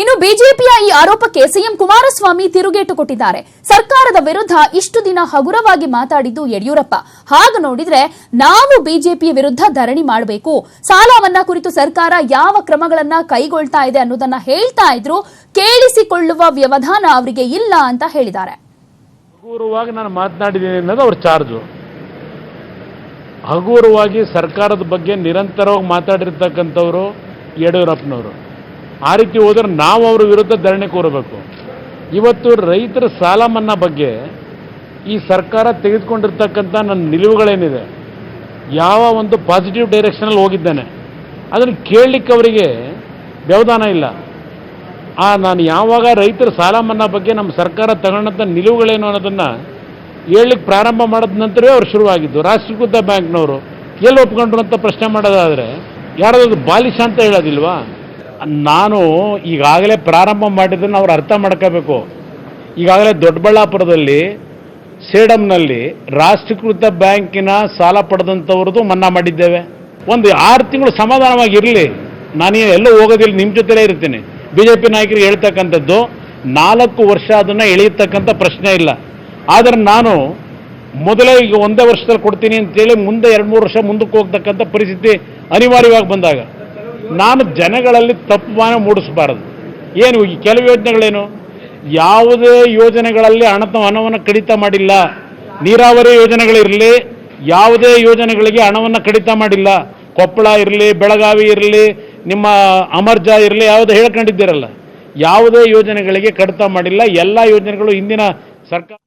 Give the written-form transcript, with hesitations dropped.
ಇನ್ನು ಬಿಜೆಪಿಯ ಈ ಆರೋಪಕ್ಕೆ ಸಿಎಂ ಕುಮಾರಸ್ವಾಮಿ ತಿರುಗೇಟು ಕೊಟ್ಟಿದ್ದಾರೆ. ಸರ್ಕಾರದ ವಿರುದ್ಧ ಇಷ್ಟು ದಿನ ಹಗುರವಾಗಿ ಮಾತಾಡಿದ್ದು ಯಡಿಯೂರಪ್ಪ. ಹಾಗೆ ನೋಡಿದ್ರೆ ನಾವು ಬಿಜೆಪಿಯ ವಿರುದ್ಧ ಧರಣಿ ಮಾಡಬೇಕು, ಸಾಲ ಮನ್ನಾ ಕುರಿತು ಸರ್ಕಾರ ಯಾವ ಕ್ರಮಗಳನ್ನ ಕೈಗೊಳ್ತಾ ಇದೆ ಅನ್ನೋದನ್ನ ಹೇಳ್ತಾ ಇದ್ರು, ಕೇಳಿಸಿಕೊಳ್ಳುವ ವ್ಯವಧಾನ ಅವರಿಗೆ ಇಲ್ಲ ಅಂತ ಹೇಳಿದ್ದಾರೆ. ಹಗುರವಾಗಿ ನಾನು ಮಾತನಾಡಿದ್ದೀನಿ ಅನ್ನೋದು ಅವ್ರ ಚಾರ್ಜು. ಹಗುರವಾಗಿ ಸರ್ಕಾರದ ಬಗ್ಗೆ ನಿರಂತರವಾಗಿ ಮಾತಾಡಿರ್ತಕ್ಕಂಥವ್ರು ಯಡಿಯೂರಪ್ಪನವರು. ಆ ರೀತಿ ಹೋದ್ರೆ ನಾವು ಅವ್ರ ವಿರುದ್ಧ ಧರಣಿ ಕೂರಬೇಕು. ಇವತ್ತು ರೈತರ ಸಾಲ ಮನ್ನಾ ಬಗ್ಗೆ ಈ ಸರ್ಕಾರ ತೆಗೆದುಕೊಂಡಿರ್ತಕ್ಕಂಥ ನನ್ನ ನಿಲುವುಗಳೇನಿದೆ, ಯಾವ ಒಂದು ಪಾಸಿಟಿವ್ ಡೈರೆಕ್ಷನಲ್ಲಿ ಹೋಗಿದ್ದಾನೆ ಅದನ್ನು ಕೇಳಲಿಕ್ಕೆ ಅವರಿಗೆ ವ್ಯವಧಾನ ಇಲ್ಲ. ನಾನು ಯಾವಾಗ ರೈತರ ಸಾಲ ಮನ್ನಾ ಬಗ್ಗೆ ನಮ್ಮ ಸರ್ಕಾರ ತಗೊಂಡಂಥ ನಿಲುವುಗಳೇನು ಅನ್ನೋದನ್ನು ಹೇಳಲಿಕ್ಕೆ ಪ್ರಾರಂಭ ಮಾಡಿದ ನಂತರವೇ ಅವ್ರು ಶುರುವಾಗಿದ್ದು. ರಾಷ್ಟ್ರೀಕೃತ ಬ್ಯಾಂಕ್ನವರು ಎಲ್ಲಿ ಒಪ್ಕೊಂಡ್ರು ಅಂತ ಪ್ರಶ್ನೆ ಮಾಡೋದಾದರೆ ಯಾರಾದ್ರೂ ಬಾಲಿಶ ಅಂತ ಹೇಳೋದಿಲ್ವಾ? ನಾನು ಈಗಾಗಲೇ ಪ್ರಾರಂಭ ಮಾಡಿದ್ದನ್ನು ಅವ್ರು ಅರ್ಥ ಮಾಡ್ಕೋಬೇಕು. ಈಗಾಗಲೇ ದೊಡ್ಡಬಳ್ಳಾಪುರದಲ್ಲಿ ಸೇಡಂನಲ್ಲಿ ರಾಷ್ಟ್ರೀಕೃತ ಬ್ಯಾಂಕಿನ ಸಾಲ ಪಡೆದಂಥವ್ರದ್ದು ಮನ್ನಾ ಮಾಡಿದ್ದೇವೆ. ಒಂದು 6 ತಿಂಗಳು ಸಮಾಧಾನವಾಗಿರಲಿ, ನಾನೇನು ಎಲ್ಲೂ ಹೋಗೋದಿಲ್ಲ, ನಿಮ್ಮ ಜೊತೆಲೇ ಇರ್ತೀನಿ. BJP ನಾಯಕರಿಗೆ ಹೇಳ್ತಕ್ಕಂಥದ್ದು 4 ವರ್ಷ ಅದನ್ನು ಎಳೆಯತಕ್ಕಂಥ ಪ್ರಶ್ನೆ ಇಲ್ಲ. ಆದರೆ ನಾನು ಮೊದಲೇ ಈಗ 1 ವರ್ಷದಲ್ಲಿ ಕೊಡ್ತೀನಿ ಅಂತೇಳಿ ಮುಂದೆ 2-3 ವರ್ಷ ಮುಂದಕ್ಕೆ ಹೋಗ್ತಕ್ಕಂಥ ಪರಿಸ್ಥಿತಿ ಅನಿವಾರ್ಯವಾಗಿ ಬಂದಾಗ ನಾನು ಜನಗಳಲ್ಲಿ ತಪ್ಪು ಭಾವನೆ ಮೂಡಿಸಬಾರದು. ಏನು ಈ ಕೆಲವು ಯೋಜನೆಗಳೇನು, ಯಾವುದೇ ಯೋಜನೆಗಳಲ್ಲಿ ಹಣವನ್ನು ಕಡಿತ ಮಾಡಿಲ್ಲ. ನೀರಾವರಿ ಯೋಜನೆಗಳಿರಲಿ, ಯಾವುದೇ ಯೋಜನೆಗಳಿಗೆ ಹಣವನ್ನು ಕಡಿತ ಮಾಡಿಲ್ಲ. ಕೊಪ್ಪಳ ಇರಲಿ, ಬೆಳಗಾವಿ ಇರಲಿ, ನಿಮ್ಮ ಅಮರ್ಜಾ ಇರಲಿ, ಯಾವುದು ಹೇಳ್ಕೊಂಡಿದ್ದೀರಲ್ಲ, ಯಾವುದೇ ಯೋಜನೆಗಳಿಗೆ ಕಡಿತ ಮಾಡಿಲ್ಲ. ಎಲ್ಲ ಯೋಜನೆಗಳು ಹಿಂದಿನ ಸರ್ಕಾರ